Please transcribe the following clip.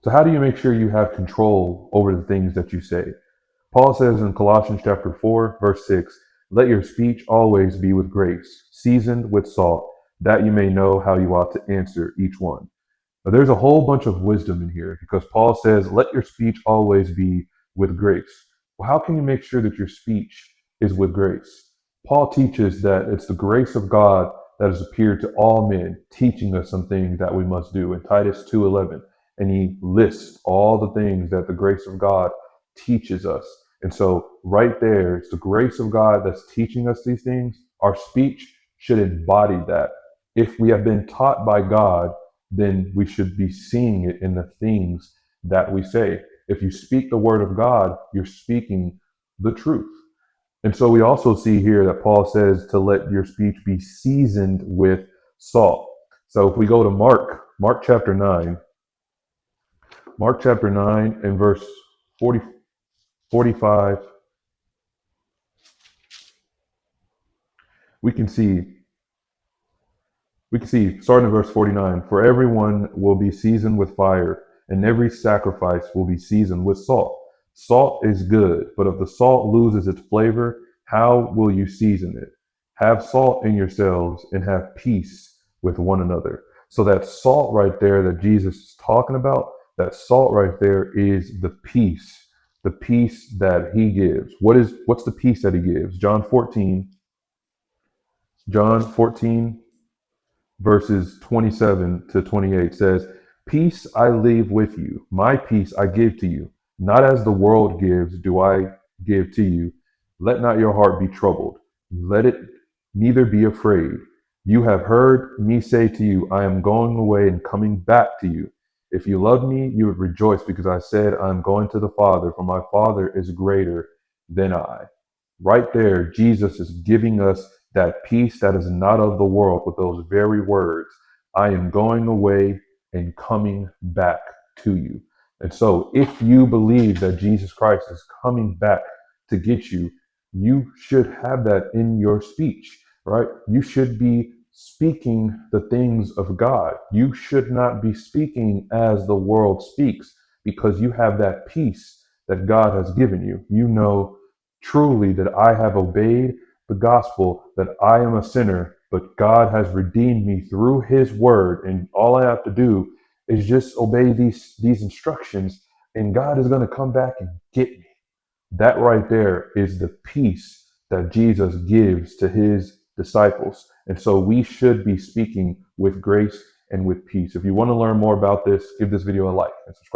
So how do you make sure you have control over the things that you say? Paul says in Colossians chapter 4, verse 6, let your speech always be with grace, seasoned with salt, that you may know how you ought to answer each one. Now, there's a whole bunch of wisdom in here because Paul says, let your speech always be with grace. Well, how can you make sure that your speech is with grace? Paul teaches that it's the grace of God that has appeared to all men, teaching us some things that we must do in Titus 2:11. And he lists all the things that the grace of God teaches us. And so, right there, it's the grace of God that's teaching us these things. Our speech should embody that. If we have been taught by God, then we should be seeing it in the things that we say. If you speak the word of God, you're speaking the truth. And so we also see here that Paul says to let your speech be seasoned with salt. So if we go to Mark chapter 9, Mark chapter 9 and verse 40, 45, we can see starting in verse 49, for everyone will be seasoned with fire, and every sacrifice will be seasoned with salt. Salt is good, but if the salt loses its flavor, how will you season it? Have salt in yourselves and have peace with one another. So that salt right there that Jesus is talking about, that salt right there is the peace that he gives. What's the peace that he gives? John 14 verses 27 to 28 says, peace I leave with you, my peace I give to you. Not as the world gives, do I give to you. Let not your heart be troubled. Let it neither be afraid. You have heard me say to you, I am going away and coming back to you. If you loved me, you would rejoice because I said, I'm going to the Father, for my Father is greater than I. Right there, Jesus is giving us that peace that is not of the world with those very words. I am going away and coming back to you. And so, if you believe that Jesus Christ is coming back to get you, you should have that in your speech, right? You should be speaking the things of God. You should not be speaking as the world speaks because you have that peace that God has given you. You know truly that I have obeyed the gospel, that I am a sinner, but God has redeemed me through his word. And all I have to do is just obey these instructions, and God is going to come back and get me. That right there is the peace that Jesus gives to his disciples. And so we should be speaking with grace and with peace. If you want to learn more about this, give this video a like and subscribe.